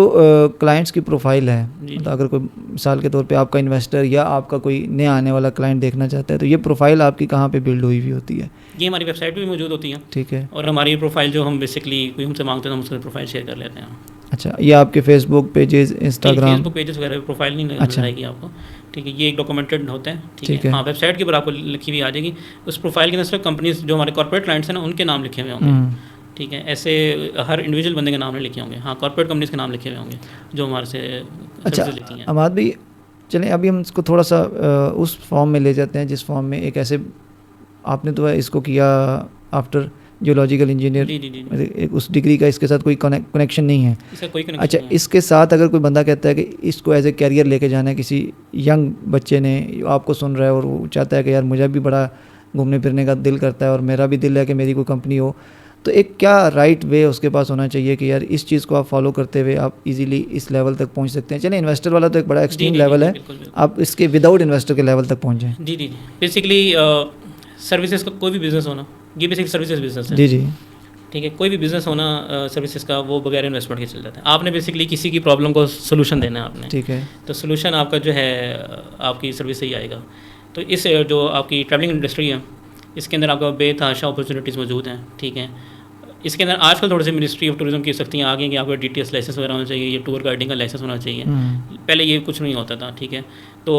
क्लाइंट्स की प्रोफाइल है, तो अगर कोई मिसाल के तौर पे आपका इन्वेस्टर या आपका कोई नया आने वाला क्लाइंट देखना चाहता है, तो ये प्रोफाइल आपकी कहाँ पे बिल्ड हुई होती है? ये हमारी वेबसाइट पे भी मौजूद होती है। ठीक है। और हमारी प्रोफाइल जो हम बेसिकली कोई हमसे मांगते हैं हम उसकी प्रोफाइल शेयर कर लेते हैं। अच्छा, ये आपके Facebook pages, Instagram? Facebook pages वगैरह प्रोफाइल नहीं नजर आएगी आपको, ठीक है। ये एक डॉक्यूमेंटेड होते हैं, ठीक है। हाँ, वेबसाइट के ऊपर आपको लिखी हुई आ जाएगी। उस प्रोफाइल के अंदर सिर्फ कंपनीज जो हमारे कॉर्पोरेट क्लाइंट्स हैं ना, उनके नाम लिखे हुए होंगे, ठीक है। ऐसे हर इंडिविजुअल बंदे के नाम नहीं लिखे होंगे। हाँ, कॉर्पोरेट कंपनीज के नाम लिखे हुए होंगे जो हमारे से सर्विसेज लेती हैं। अमाद भाई, चलें अभी हम इसको थोड़ा सा उस फॉर्म में ले जाते हैं जिस फॉर्म में एक ऐसे आपने तो इसको किया आफ्टर जियोलॉजिकल इंजीनियर, उस डिग्री का इसके साथ कोई कनेक्शन नहीं है, इसका कोई कनेक्शन। अच्छा, इसके साथ अगर कोई बंदा कहता है कि इसको एज ए कैरियर लेके जाना है, किसी यंग बच्चे ने आपको सुन रहा है और वो चाहता है कि यार मुझे भी बड़ा घूमने फिरने का दिल करता है और मेरा भी दिल है कि मेरी कोई कंपनी हो, तो एक क्या राइट वे उसके पास होना चाहिए कि यार इस चीज़ को आप फॉलो करते हुए आप इजीली इस लेवल तक पहुंच सकते हैं? चलिए, इन्वेस्टर वाला तो एक बड़ा एक्सट्रीम लेवल है, आप इसके विदाउट इन्वेस्टर के लेवल तक पहुँच जाएँ। जी, बेसिकली सर्विसेज का कोई भी बिजनेस होना, ये बेसिकली सर्विसेज बिजनेस है। जी, ठीक है। कोई भी बिजनेस होना सर्विसेज का, वो बगैर इन्वेस्टमेंट के चल जाता है। आपने बेसिकली किसी की प्रॉब्लम को सोल्यूशन देना है आपने, ठीक है, तो सोल्यूशन आपका जो है आपकी सर्विस से ही आएगा। तो इस जो आपकी ट्रैवलिंग इंडस्ट्री है, इसके अंदर आपका बेतहाशा अपॉर्चुनिटीज़ मौजूद हैं, ठीक है। इसके अंदर आजकल थोड़ी सी मिनिस्ट्री ऑफ टूरिज्म की सख्तियाँ आ गई कि आपका DTS लाइसेंस वगैरह होना चाहिए, ये टूर गाइडिंग का लाइसेंस होना चाहिए। पहले ये कुछ नहीं होता था, ठीक है। तो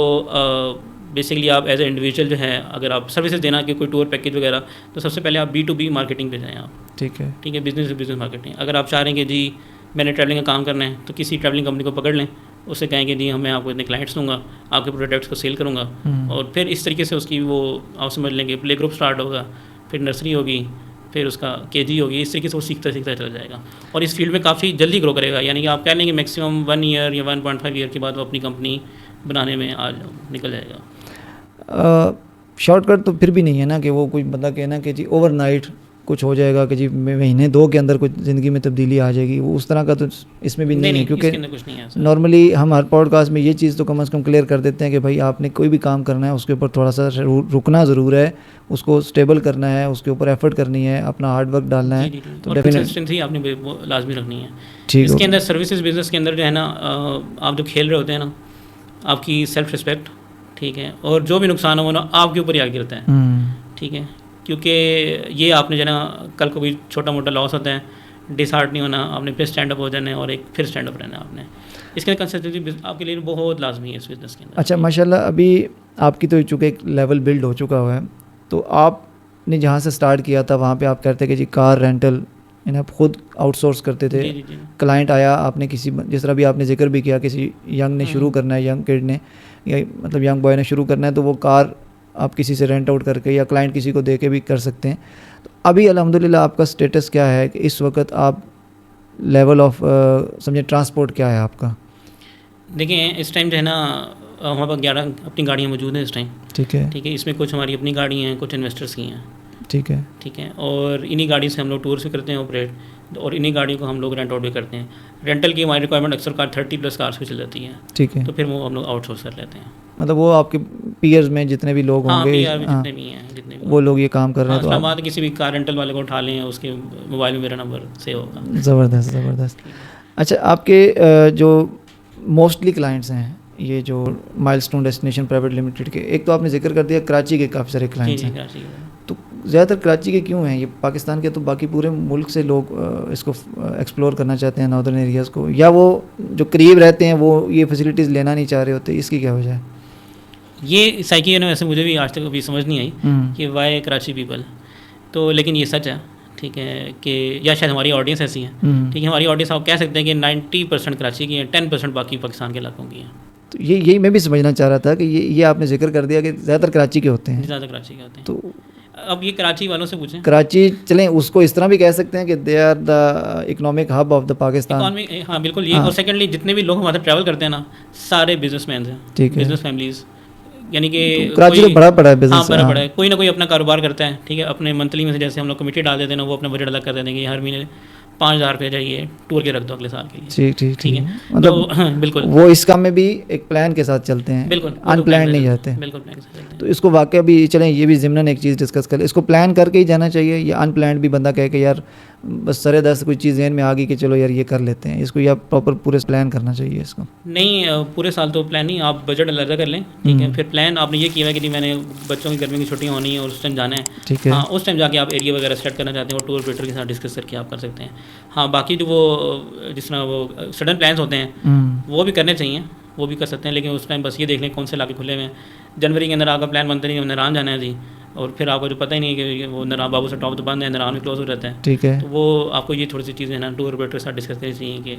बेसिकली आप एज ए इंडिविजुअल जो है, अगर आप सर्विसेज देना कि कोई टूर पैकेज वगैरह, तो सबसे पहले आप B2B मार्केटिंग पे जाएँ आप, ठीक है, बिजनेस टू बिजनेस मार्केटिंग। अगर आप चाह रहे हैं कि जी मैंने ट्रैवलिंग का काम करना है, तो किसी ट्रैवलिंग कंपनी को पकड़ लें, उससे कहेंगे जी मैं आपको इतने क्लाइंट्स दूंगा, आपके प्रोडक्ट्स को सेल करूँगा, और फिर इस तरीके से उसकी वो आप समझ लेंगे प्ले ग्रुप स्टार्ट होगा, फिर नर्सरी होगी, फिर उसका KG होगी, इस तरीके से वो सीखता चल जाएगा और इस फील्ड में काफ़ी जल्दी ग्रो करेगा। यानी कि आप कह लेंगे मैक्सिमम 1 ईयर या 1.5 ईयर के बाद वो अपनी कंपनी बनाने में निकल जाएगा। शॉर्टकट तो फिर भी नहीं है ना कि वो कोई बंदा कहना कि जी ओवरनाइट कुछ हो जाएगा कि जी महीने 2 के अंदर कुछ ज़िंदगी में तब्दीली आ जाएगी, वो उस तरह का तो इसमें भी नहीं है। क्योंकि नॉर्मली हम हर पॉडकास्ट में ये चीज़ तो कम से कम क्लियर कर देते हैं कि भाई आपने कोई भी काम करना है उसके ऊपर थोड़ा सा रुकना ज़रूर है, उसको स्टेबल करना है, उसके ऊपर एफर्ट करनी है, अपना हार्ड वर्क डालना है, तो डेफिनेटली आपने लाजमी रखनी है। ठीक, इसके अंदर सर्विसेज बिजनेस के अंदर जो है ना, आप जो खेल रहे होते हैं ना, आपकी सेल्फ रिस्पेक्ट, ठीक है, और जो भी नुकसान हो ना आपके ऊपर ही आ गिरता है, ठीक है। क्योंकि ये आपने जो ना कल को भी छोटा मोटा लॉस होता है, डिसहार्ट नहीं होना, आपने फिर स्टैंड अप हो जाना है और एक फिर स्टैंड अप रहना है आपने। इसके अंदर कंसिस्टेंसी आपके लिए बहुत लाजमी है इस बिजनेस के अंदर। अच्छा, माशाल्लाह, अभी आपकी तो चूँकि एक लेवल बिल्ड हो चुका हुआ है, तो आपने जहाँ से स्टार्ट किया था वहाँ पे आप कहते कि जी कार रेंटल आप खुद आउटसोर्स करते थे। क्लाइंट आया, आपने किसी, जिस तरह भी आपने जिक्र भी किया, किसी यंग ने शुरू करना है, यंग किड ने या मतलब यंग बॉय ने शुरू करना है, तो वो कार आप किसी से रेंट आउट करके या क्लाइंट किसी को दे के भी कर सकते हैं। तो अभी अल्हम्दुलिल्लाह आपका स्टेटस क्या है कि इस वक्त आप लेवल ऑफ समझे ट्रांसपोर्ट क्या है आपका? देखिए, इस टाइम जो है ना हमारे पास 11 अपनी गाड़ियाँ मौजूद हैं इस टाइम, ठीक है, ठीक है। इसमें कुछ हमारी अपनी गाड़ी हैं, कुछ इन्वेस्टर्स की हैं, ठीक है, ठीक है। और इन्हीं गाड़ी से हम लोग टूर्स भी करते हैं ऑपरेट, और इन्हीं गाड़ियों को हम लोग रेंट आउट भी करते हैं। रेंटल की हमारी रिक्वायरमेंट अक्सर कार 30+ कार्स भी चल जाती है, ठीक है, तो फिर वो हम लोग आउटसोर्स कर लेते हैं। मतलब वो आपके पीयर्स में जितने भी लोग होंगे, जितने भी हैं, जितने भी वो लोग ये काम कर रहे हैं, तो आप किसी भी कार रेंटल वाले को उठा लें, उसके मोबाइल में मेरा नंबर सेव होगा। ज़बरदस्त। अच्छा, आपके जो मोस्टली क्लाइंट्स हैं, ये जो माइलस्टोन डेस्टिनेशन प्राइवेट लिमिटेड के, एक तो आपने जिक्र कर दिया कराची के काफ़ी सारे क्लाइंट्स हैं, तो ज़्यादातर कराची के क्यों हैं? ये पाकिस्तान के तो बाकी पूरे मुल्क से लोग इसको एक्सप्लोर करना चाहते हैं, नॉर्दर्न एरियाज़ को, या वो जो करीब रहते हैं वो ये फैसिलिटीज़ लेना नहीं चाह रहे होते, इसकी क्या वजह है? ये साइकी है ना, वैसे मुझे भी आज तक अभी समझ नहीं आई कि वाई कराची पीपल। तो लेकिन ये सच है, ठीक है, कि या शायद हमारी ऑडियंस ऐसी है, ठीक है, हमारी ऑडियंस आप कह सकते हैं कि 90% कराची की है, 10% बाकी पाकिस्तान के इलाकों की है। तो यही मैं भी समझना चाह रहा था कि ये आपने जिक्र कर दिया कि ज़्यादातर कराची के होते हैं। ज़्यादा कराची के होते हैं। तो अब ये कराची वालों से पूछें। कराची चलें, उसको इस तरह भी कह सकते हैं कि they are the economic hub of the Pakistan. हाँ बिल्कुल ये। और सेकेंडली जितने भी लोग हमारे ट्रैवल करते हैं ना, सारे बिजनेसमैन हैं, ठीक है, बिजनेस फैमिलीज, यानी कि तो कराची तो बड़ा पड़ा है बिजनेस। हाँ बड़ा पड़ा है, कोई ना कोई अपना कारोबार करता है, ठीक है, अपने मंथली में से जैसे हम लोग कमेटी डाल देते हैं ना, वो अपना बजट अलग कर देते हैं कि हर महीने 5,000 रुपये चाहिए टूर के रख दो अगले साल के लिए। ठीक है, मतलब तो बिल्कुल वो इस काम में भी एक प्लान के साथ चलते हैं, बिल्कुल अनप्लान नहीं जाते। बिल्कुल प्लान के साथ चलते हैं। तो इसको वाकई भी चलें, ये भी ज़िम्नन एक चीज़ डिस्कस करें, इसको प्लान करके ही जाना चाहिए या अनप्लान भी बंदा कहे कि यार बस सरे दस कोई चीज़ जहन में आ गई कि चलो यार ये कर लेते हैं, इसको या प्रॉपर पूरे प्लान करना चाहिए इसको? नहीं, पूरे साल तो प्लान नहीं, आप बजट अलग कर लें, ठीक है, फिर प्लान आपने ये किया है कि नहीं मैंने बच्चों की गर्मी की छुट्टियाँ होनी है और उस टाइम जाना है, ठीक है, हाँ उस टाइम जाके आप एरिया वगैरह सेट करना चाहते हैं और टूर ऑपरेटर के साथ डिस्कस करके आप कर सकते हैं। हाँ बाकी जो वो जिस तरह वो सडन प्लान्स होते हैं वो भी करने चाहिए, वो भी कर सकते हैं, लेकिन उस टाइम बस ये देख लें कौन से इलाके खुले हुए हैं। जनवरी के अंदर आपका प्लान बनता नहीं, नरान जाना है जी, और फिर आपको जो पता ही नहीं है कि वो नरान बाबू से टॉप तो बंद है, नरान भी क्लोज हो रहता है, ठीक है, तो वो आपको ये थोड़ी सी चीज़ें ना टूर ऑपरेटर के साथ डिस्कस करनी चाहिए कि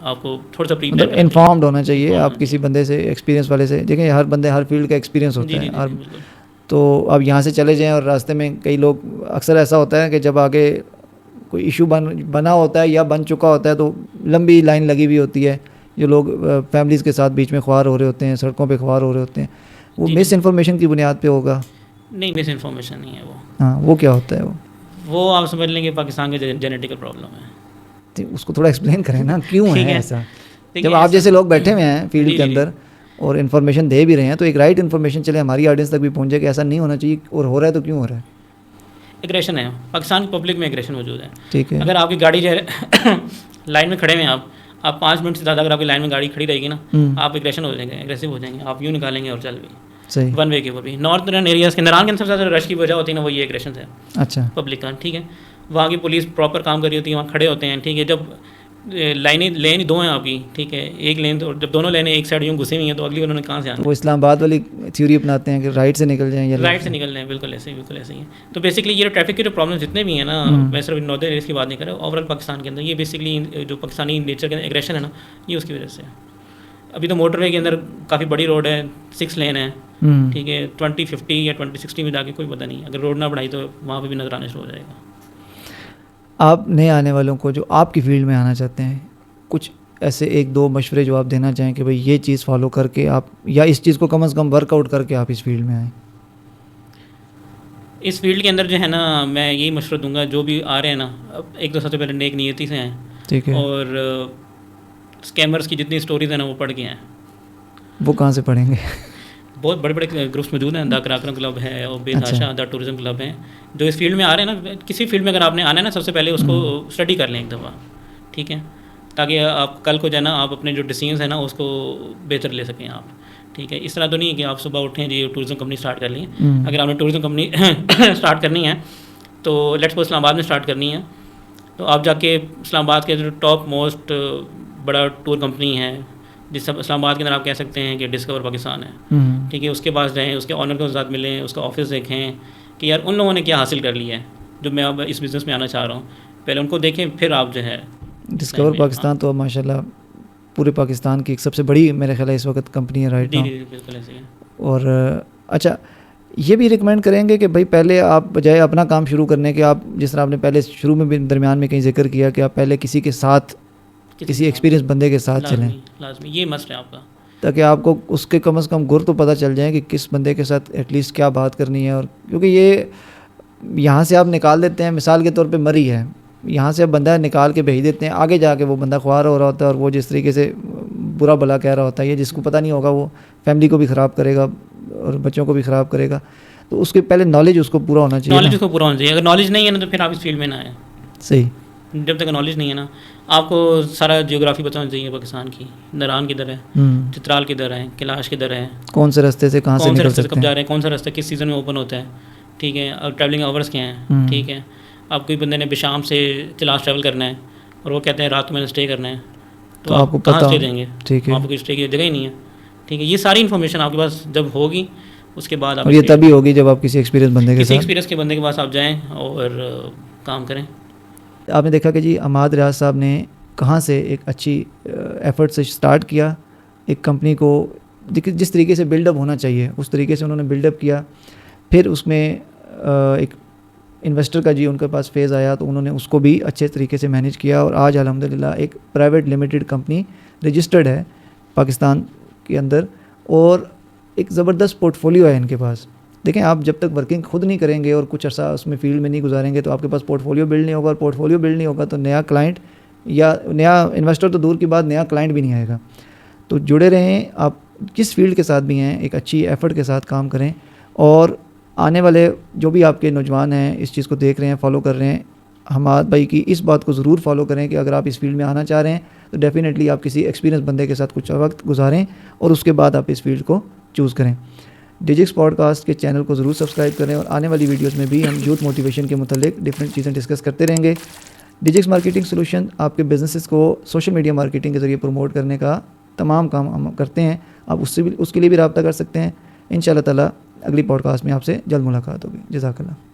आपको थोड़ा सा प्री मतलब इन्फॉर्म्ड होना चाहिए आप किसी बंदे से, एक्सपीरियंस वाले से। देखिए हर बंदे हर फील्ड का एक्सपीरियंस होता है, तो अब यहाँ से चले जाएँ और रास्ते में कई लोग, अक्सर ऐसा होता है कि जब आगे कोई इशू बना होता है या बन चुका होता है तो लंबी लाइन लगी हुई होती है, जो लोग फैमिलीज़ के साथ बीच में ख्वार हो रहे होते हैं, सड़कों पे ख्वार हो रहे होते हैं, वो मिस इन्फॉर्मेशन की बुनियाद पे होगा? नहीं, मिस इन्फॉर्मेशन नहीं है वो। हाँ, वो क्या होता है? वो आप समझ लेंगे पाकिस्तान के जेनेटिकल प्रॉब्लम है। तो उसको थोड़ा एक्सप्लेन करें ना, क्यों है ऐसा? जब आप जैसे लोग बैठे हुए हैं फील्ड के अंदर और इन्फॉर्मेशन दे भी रहे हैं, तो एक राइट इन्फॉर्मेशन चले हमारी ऑडियंस तक भी पहुँचे कि ऐसा नहीं होना चाहिए, और हो रहा है तो क्यों हो रहा है? एग्रेशन है, पाकिस्तान की पब्लिक में एग्रेशन मौजूद है, ठीक है। अगर आपकी गाड़ी जो है लाइन में खड़े हुए हैं आप 5 मिनट से ज़्यादा अगर आपकी लाइन में गाड़ी खड़ी रहेगी ना, आप एग्रेशन हो जाएंगे, एग्रेसिव हो जाएंगे, आप यूँ निकालेंगे और चल भी सही वन वे के ऊपर भी। नॉर्थर्न एरियाज़ के नरान के सबसे ज़्यादा रश की वजह होती है ना, वो ये एग्रेशन है, अच्छा, पब्लिक का, ठीक है, वहाँ की पुलिस प्रॉपर काम कर रही होती है, वहाँ खड़े होते हैं, ठीक है, जब लेन 2 हैं आपकी, ठीक है, एक लेन, तो जब दोनों लेने एक साइड यूँ घुसी हुई हैं तो अगली उन्होंने कहाँ से आना? वो इस्लामाबाद वाली थ्योरी अपनाते हैं कि राइट से निकल जाएं या राइट से निकल जाएं, बिल्कुल ऐसे ही है। तो बेसिकली ये ट्रैफिक के जो प्रॉब्लम जितने भी हैं ना, मैं सिर्फ नॉर्दर्न एरियाज़ की बात नहीं कर रहा, ओवरऑल पाकिस्तान के अंदर ये बेसिकली जो पाकिस्तानी नेचर के एग्रेशन है ना, ये उसकी वजह से है। अभी तो मोटरवे के अंदर काफ़ी बड़ी रोड है, 6 लेन है, ठीक है, 2050 या 2060 में जाके कोई पता नहीं, अगर रोड ना बढ़ाई तो वहाँ पर भी नजर आना शुरू हो जाएगा। आप नए आने वालों को जो आपकी फील्ड में आना चाहते हैं, कुछ ऐसे 1-2 मशवरे जो आप देना चाहें कि भाई ये चीज़ फॉलो करके आप, या इस चीज़ को कम से कम वर्कआउट करके आप इस फील्ड में आएँ? इस फील्ड के अंदर जो है ना, मैं यही मशवरा दूंगा, जो भी आ रहे हैं ना, एक तो सबसे पहले नेक नियति से आएँ, ठीक है, और स्कैमर्स की जितनी स्टोरीज हैं ना वो पढ़ के आएँ। वो कहाँ से पढ़ेंगे? बहुत बड़े बड़े ग्रुप्स मौजूद हैं, द कराक्रम क्लब है और बेतहाशा द टूरिज्म क्लब है, जो इस फील्ड में आ रहे हैं ना, किसी फील्ड में अगर आपने आना है ना, सबसे पहले उसको स्टडी कर लें एक दफ़ा, ठीक है, ताकि आप कल को जो है ना, आप अपने जो डिसीजंस है ना उसको बेहतर ले सकें आप, ठीक है। इस तरह तो नहीं है कि आप सुबह उठें जी टूरिज्म कंपनी स्टार्ट कर ली, अगर आपने टूरिज्म कंपनी स्टार्ट करनी है तो लेट्स सपोज इस्लामाबाद में स्टार्ट करनी है, तो आप जाके इस्लामाबाद के जो टॉप मोस्ट बड़ा टूर कंपनी है, जिस इस्लामाबाद के अंदर आप कह सकते हैं कि डिस्कवर पाकिस्तान है, ठीक है, उसके पास जाएँ, उसके ऑनर के साथ मिलें, उसका ऑफिस देखें कि यार उन लोगों ने क्या हासिल कर लिया है जो मैं अब इस बिज़नेस में आना चाह रहा हूँ, पहले उनको देखें, फिर आप जो है डिस्कवर पाकिस्तान तो माशाल्लाह पूरे पाकिस्तान की एक सबसे बड़ी मेरे ख्याल है इस वक्त कंपनी है राइट नाउ। बिल्कुल ऐसे है। और अच्छा, ये भी रिकमेंड करेंगे कि भाई पहले आप बजाय अपना काम शुरू करने के, आप जिस तरह आपने पहले शुरू में भी दरमियान में कहीं जिक्र किया कि आप पहले किसी के साथ, किसी एक्सपीरियंस बंदे के साथ चलें, लाजमी ये मस्ट है आपका, ताकि आपको उसके कम से कम गुर तो पता चल जाए कि किस बंदे के साथ एटलीस्ट क्या बात करनी है। और क्योंकि ये यहाँ से आप निकाल देते हैं, मिसाल के तौर पे मरी है, यहाँ से अब बंदा निकाल के भेज देते हैं, आगे जाके वो बंदा ख्वार हो रहा होता है और वो जिस तरीके से बुरा भला कह रहा होता है, ये जिसको पता नहीं होगा वो फैमिली को भी ख़राब करेगा और बच्चों को भी ख़राब करेगा। तो उसके पहले नॉलेज उसको पूरा होना चाहिए, नॉलेज उसको पूरा होना चाहिए। अगर नॉलेज नहीं है ना तो फिर आप इस फील्ड में ना आए। सही, जब तक नॉलेज नहीं है ना, आपको सारा जियोग्राफी बताना चाहिए पाकिस्तान की, नरान किधर है, चित्राल किधर है, कैलाश किधर है, कौन से रास्ते से कहाँ से निकल सकते हैं, कब जा रहे हैं, कौन सा रास्ता किस सीज़न में ओपन होता है, ठीक है, और ट्रैवलिंग आवर्स क्या हैं, ठीक है। आप कोई बंदे ने बेशाम से चिलास ट्रैवल करना है और वो कहते हैं रात में स्टे करना है, तो आप कहाँ स्टे देंगे, ठीक है, वहाँ पर कोई स्टे की जगह ही नहीं है, ठीक है। ये सारी इन्फॉर्मेशन आपके पास जब होगी उसके बाद आप और ये तभी होगी जब आप किसी एक्सपीरियंस बंदे के साथ, एक्सपीरियंस के बंदे के पास आप जाएँ और काम करें। आपने देखा कि जी अमाद रियाज साहब ने कहाँ से एक अच्छी एफर्ट से स्टार्ट किया, एक कंपनी को जिस तरीके से बिल्डअप होना चाहिए उस तरीके से उन्होंने बिल्डअप किया। फिर उसमें एक इन्वेस्टर का जी उनके पास फेज़ आया तो उन्होंने उसको भी अच्छे तरीके से मैनेज किया और आज अल्हम्दुलिल्लाह एक प्राइवेट लिमिटेड कंपनी रजिस्टर्ड है पाकिस्तान के अंदर और एक ज़बरदस्त पोर्टफोलियो है इनके पास। देखें, आप जब तक वर्किंग खुद नहीं करेंगे और कुछ अर्सा उसमें फील्ड में नहीं गुजारेंगे तो आपके पास पोर्टफोलियो बिल्ड नहीं होगा, और पोर्टफोलियो बिल्ड नहीं होगा तो नया क्लाइंट या नया इन्वेस्टर तो दूर की बात, नया क्लाइंट भी नहीं आएगा। तो जुड़े रहें, आप किस फील्ड के साथ भी हैं एक अच्छी एफ़र्ट के साथ काम करें। और आने वाले जो भी आपके नौजवान हैं इस चीज़ को देख रहे हैं, फॉलो कर रहे हैं, हमाद भाई की इस बात को ज़रूर फॉलो करें कि अगर आप इस फील्ड में आना चाह रहे हैं तो डेफ़िनेटली आप किसी एक्सपीरियंस बंदे के साथ कुछ वक्त गुजारें और उसके बाद आप इस फील्ड को चूज़ करें। डिजिक्स पॉडकास्ट के चैनल को ज़रूर सब्सक्राइब करें और आने वाली वीडियोस में भी हम यूथ मोटिवेशन के मुतालिक डिफरेंट चीज़ें डिस्कस करते रहेंगे। डिजिक्स मार्केटिंग सॉल्यूशन आपके बिजनेसेस को सोशल मीडिया मार्केटिंग के ज़रिए प्रमोट करने का तमाम काम हम करते हैं। आप उसके लिए भी रब्ता कर सकते हैं। इंशाअल्लाह ताला अगली पॉडकास्ट में आपसे जल्द मुलाकात होगी। जज़ाकल्लाह।